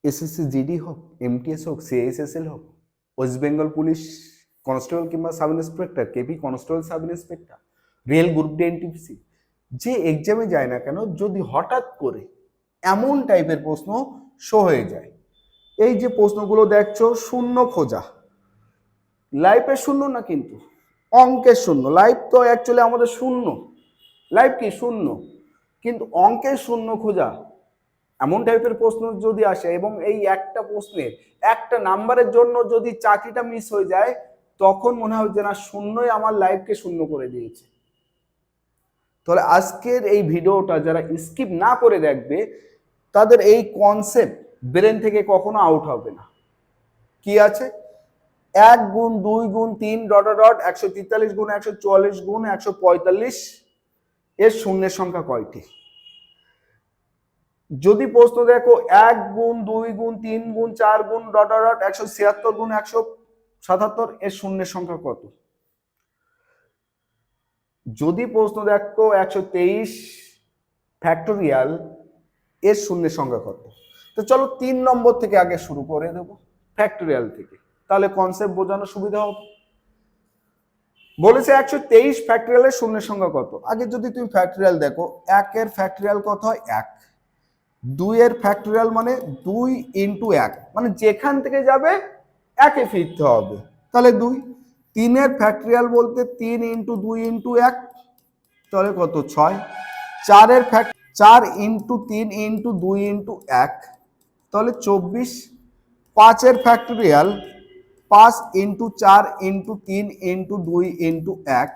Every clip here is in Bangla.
এসএসসি জিডি হোক, এমটিএস হোক, সিআইএসএসএল হোক, ওয়েস্ট বেঙ্গল পুলিশ কনস্টেবল কিংবা sub inspector, KP constable sub inspector, rail group D NTPC, যে এক্সামে যায় না কেন, যদি হঠাৎ করে এমন টাইপের প্রশ্ন শো হয়ে যায়, এই যে প্রশ্নগুলো দেখছো, শূন্য খোঁজা, লাইফের শূন্য না কিন্তু অঙ্কের শূন্য। লাইফ তো অ্যাকচুয়ালি আমাদের শূন্য, লাইফ কি শূন্য, কিন্তু অঙ্কের শূন্য খোঁজা, এমন টাইপের প্রশ্ন যদি আসে এবং এই একটা প্রশ্নের একটা নাম্বারের জন্য যদি চাকরিটা মিস হয়ে যায়, তখন মনে হয় যে না, শূন্যই আমার লাইফকে শূন্য করে দিয়েছে। তাহলে আজকের এই ভিডিওটা যারা স্কিপ না করে দেখবে, তাদের এই কনসেপ্ট ব্রেন থেকে কখনো আউট হবে না। কি আছে? 1 গুণ 2 গুণ 3 ডট ডট 143 গুণ 144 গুণ 145 এর শূন্যের সংখ্যা কয়টি? যদি প্রশ্ন দেখো 1 গুণ 2 গুণ 3 গুণ 4 গুণ ডট ডট 176 গুণ 177 এর শূন্যের সংখ্যা কত? যদি প্রশ্ন দেখো 123 ফ্যাক্টোরিয়াল এর শূন্যের সংখ্যা কত? তো চলো 3 নম্বর থেকে আগে শুরু করে দেব, ফ্যাক্টোরিয়াল থেকে, তাহলে কনসেপ্ট বোঝানো সুবিধা হবে। বলেছে 123 ফ্যাক্টোরিয়ালের শূন্যের সংখ্যা কত? আগে যদি তুমি ফ্যাক্টোরিয়াল দেখো, 1 এর ফ্যাক্টোরিয়াল কত হয়? 1। 2 এর ফ্যাক্টোরিয়াল মানে 2 ইন্টু 1, মানে যেখান থেকে যাবে একে ফিরতে হবে, তাহলে 2। 3 এর ফ্যাক্টোরিয়াল বলতে 3 ইন্টু 2 ইন্টু 1, তাহলে কত? 6। 4 ইন্টু 3 ইন্টু 2 ইন্টু 1, তাহলে 24। 5 এর factorial 5 into 4 into 3 into 2 into 1,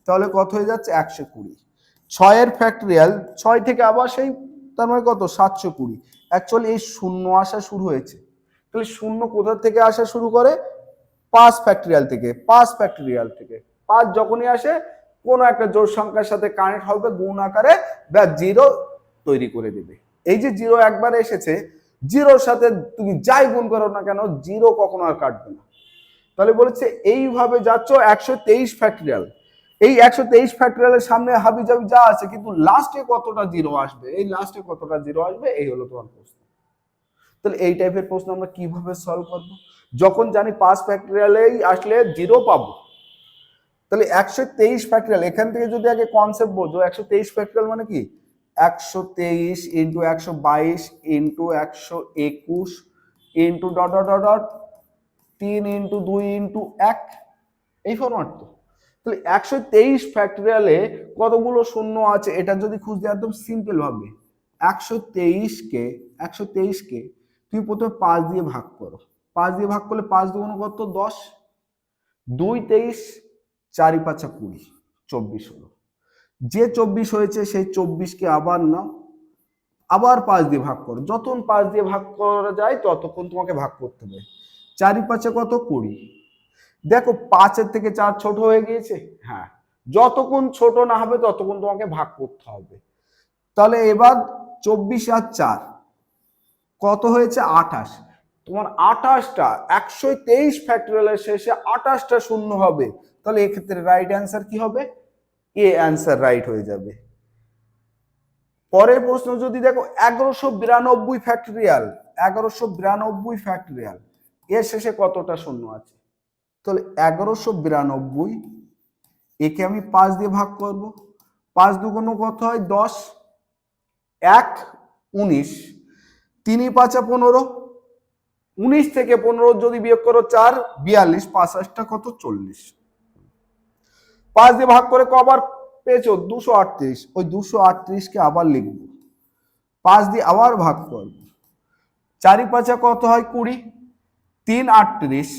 তাহলে কত হয়ে যাচ্ছে? 120। 6 এর ফ্যাক্টোরিয়াল 6 থেকে আবার সেই, তার মানে কত? 720। অ্যাকচুয়ালি এই শূন্য আসা শুরু হয়েছে, তাহলে শূন্য কোথা থেকে আসা শুরু করে? 5 ফ্যাক্টোরিয়াল থেকে। 5 ফ্যাক্টোরিয়াল থেকে 5 যখনই আসে, কোনো একটা জোড় সংখ্যার সাথে কানেক্ট হবে গুণ আকারে, বা জিরো তৈরি করে দেবে। এই যে জিরো একবার এসেছে, জিরোর সাথে তুমি যাই গুণ করো না কেন, জিরো কখনো আর কাটবে না। তাহলে বলেছে এইভাবে যাচ্ছ 123 ফ্যাক্টোরিয়াল, এই 123 ফ্যাক্টোরিয়ালের সামনে হাবি জাবি যা আছে, কিন্তু লাস্টে কতটা জিরো আসবে, এই লাস্টে কতটা জিরো আসবে, এই হলো তোমার প্রশ্ন। তাহলে এই টাইপের প্রশ্ন আমরা কিভাবে সলভ করব? যখন জানি 5 ফ্যাক্টোরিয়ালেই আসলে জিরো পাবো, তাহলে 123 ফ্যাক্টোরিয়াল, এখান থেকে যদি আগে কনসেপ্ট বোঝো, 123 ফ্যাক্টোরিয়াল মানে কি? 123 into 122 into 121 into dot dot dot 3 into 2 into 1, এই ফরম্যাট তো। তাহলে 123 ফ্যাক্টোরিয়ালে কতগুলো শূন্য আছে এটা যদি খুঁজতে, একদম সিম্পল ভাবে 123 কে তুমি প্রথমে 5 দিয়ে ভাগ করো। 5 দিয়ে ভাগ করলে 5 দুগুণ কত? 10। 2 23, 4 5 20, 24 হলো। যে 24 হয়েছে সেই 24 কে আবার নাও, আবার 5 দিয়ে ভাগ করো। যতক্ষণ 5 দিয়ে ভাগ করা যায় ততক্ষণ তোমাকে ভাগ করতে হবে। 4 5 কত? 20। দেখো 5 এর থেকে 4 ছোট হয়ে গিয়েছে, হ্যাঁ, যতক্ষণ ছোট না হবে ততক্ষণ তোমাকে ভাগ করতে হবে। তাহলে এবার 24 আর 4 কত হয়েছে? 28। তোমার 28টা 123 ফ্যাক্টোরিয়ালের শেষে 28টা শূন্য হবে, তাহলে এক্ষেত্রে রাইট অ্যান্সার কি হবে? এ অ্যান্সার রাইট হয়ে যাবে। পরের প্রশ্ন যদি দেখো 1192 ফ্যাক্টোরিয়াল, 1192 ফ্যাক্টোরিয়াল এর শেষে কতটা শূন্য আছে? তাহলে 1192, একে আমি 5 দিয়ে ভাগ করব। 5 দুগুণ কত হয়? 10। 1 19, 3 5 15, 19 থেকে 15 যদি বিয়োগ করো 4 42, 5 কত? 40। 5 দিয়ে ভাগ করে কবার পেয়েছো? 238। ওই 238 কে আবার লিখবো, 5 দিয়ে আবার ভাগ করব। 4 5 কত হয়? 20, 3 38,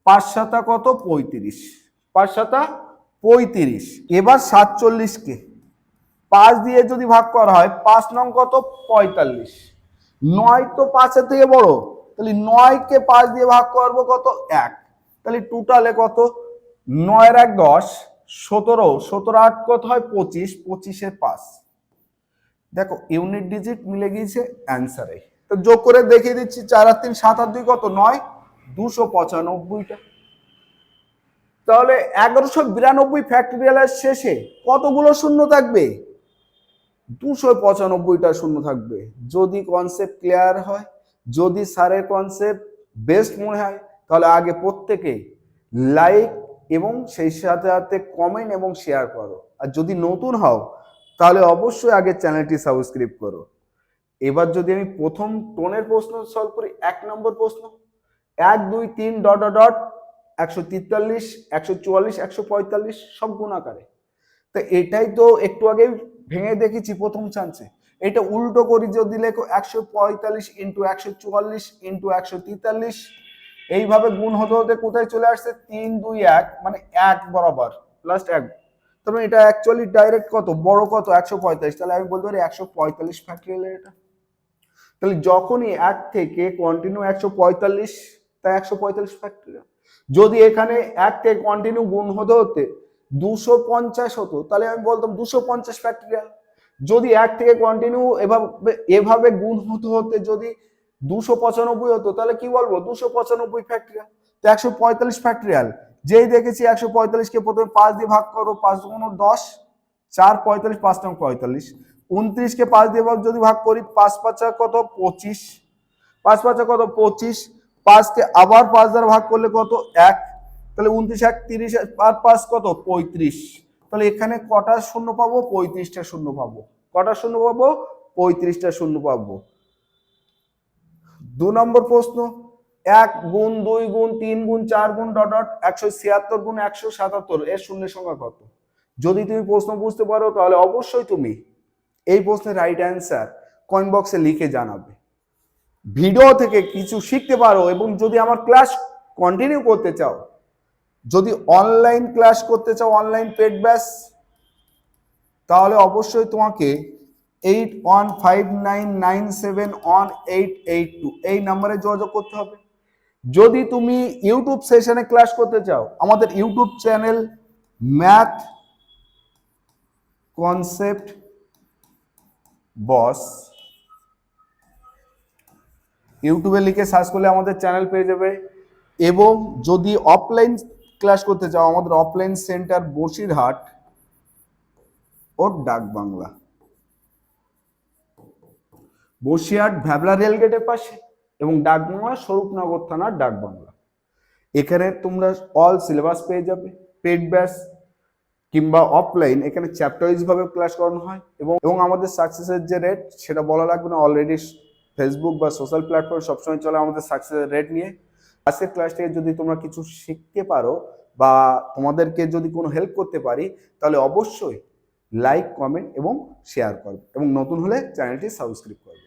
5 7 কত? 35, 5 7 35। এবার 47 কে 5 দিয়ে যদি ভাগ করা হয়, 5 নং কত? 45। 9 তো 5 এর থেকে বড়, তাহলে 9 কে 5 দিয়ে ভাগ করব কত? 1। তাহলে টোটালে কত? 9 এর 1 10, 17, 17 8 কত হয়? 25, 25 এর 5। দেখো ইউনিট ডিজিট মিলে গিয়েছে অ্যান্সারে। তো যোগ করে দেখিয়ে দিচ্ছি, 4 আর 3 7 আর 2 কত? 9, 295টা। তাহলে 1192 ফ্যাক্টোরিয়ালের শেষে কতগুলো শূন্য থাকবে? 295টা শূন্য থাকবে। যদি কনসেপ্ট ক্লিয়ার হয়, যদি স্যারের কনসেপ্ট বেস্ট মনে হয় তাহলে আগে প্রত্যেকেই লাইক এবং সেই সাথে সাথে কমেন্ট এবং শেয়ার করো। আর যদি নতুন হও তাহলে অবশ্যই আগে চ্যানেলটি সাবস্ক্রাইব করো। এবার যদি আমি প্রথম টোনের প্রশ্ন সলভ করি, 1 নম্বর প্রশ্ন, 1 2 3 ডট ডট ডট 143 144 145 সব গুণ আকারে। তো এটাই তো একটু আগে ভেঙে দেখেছি প্রথম চান্সে। এটা উল্টো করি যদি লেখো 145 ইন্টু 144 ইন্টু 143, এইভাবে গুণ হতে হতে কোথায় চলে আসছে 3 2 1 মানে 1 বরাবর লাস্ট 1। তারপরে এটা অ্যাকচুয়ালি ডাইরেক্ট কত বড় কত 145, তাহলে আমি বলতে পারি 145 ফ্যাক্টরিয়াল এটা। তাহলে যখনই 1 থেকে কন্টিনিউ 145 তাই 145 ফ্যাক্টরিয়াল। যদি এখানে 1 থেকে কন্টিনিউ গুণ হতে হতে 250 হতো তাহলে আমি বলতাম 250 ফ্যাক্টরিয়াল। যদি 1 থেকে কন্টিনিউ এভাবে গুণ হতে হতে যদি 295 হতো তাহলে কি বলবো 295 ফ্যাক্টরিয়াল। তো 145 ফ্যাক্টরিয়াল যেই দেখেছি 145 কে প্রথমে 5 দিয়ে ভাগ করো, 5 গুণ 10, 4 45 5 নং 45, 29 কে 5 দিয়ে যদি ভাগ করি 5 5 কত 25, 5 5 কত 25, 5 কে আবার 5 দ্বারা ভাগ করলে কত 1, তাহলে 29 1 30 আর 5 কত 35। তাহলে এখানে কটা শূন্য পাবো 35টা শূন্য পাবো। কটা শূন্য পাবো 35টা শূন্য পাবো। 2 নম্বর প্রশ্ন, 1 গুণ 2 গুণ 3 গুণ 4 গুণ ডট ডট 176 গুণ 177 এর শূন্য সংখ্যা কত? যদি তুমি প্রশ্ন বুঝতে পারো তাহলে অবশ্যই তুমি এই প্রশ্নের রাইট অ্যান্সার কমেন্ট বক্সে লিখে জানাবে। ভিডিও থেকে কিছু শিখতে পারো এবং যদি আমার ক্লাস কন্টিনিউ করতে চাও, যদি অনলাইন ক্লাস করতে চাও অনলাইন পেড ব্যাচ, তাহলে অবশ্যই তোমাকে 8159971882 এই নাম্বারে যোগাযোগ করতে হবে। যদি তুমি ইউটিউব সেশনে ক্লাস করতে চাও, আমাদের ইউটিউব চ্যানেল ম্যাথ কনসেপ্ট বস, ইউটিউবে লিখে সার্চ করলে আমাদের চ্যানেল পেয়ে যাবে। এবং যদি অফলাইন ক্লাস করতে চাও আমাদের অফলাইন সেন্টার বসিরহাট ও ডাক বাংলা, বসিরহাট ভ্যাবলা রেলগেটের পাশে এবং ডাক বাংলা স্বরূপনগর থানার ডাক বাংলা। এখানে তোমরা অল সিলেবাস পেয়ে যাবে, পেড ব্যাচ কিংবা অফলাইন, এখানে চ্যাপ্টার ওয়াইজ ভাবে ক্লাস করানো হয়। এবং আমাদের সাকসেসের যে রেট সেটা বলা লাগবে না, অলরেডি ফেসবুক বা সোশ্যাল প্ল্যাটফর্ম সবসময় চলে আমাদের সাকসেসের রেট নিয়ে। আজকের ক্লাস থেকে যদি তোমরা কিছু শিখতে পারো বা তোমাদেরকে যদি কোনো হেল্প করতে পারি তাহলে অবশ্যই লাইক কমেন্ট এবং শেয়ার করবে এবং নতুন হলে চ্যানেলটি সাবস্ক্রাইব করবে।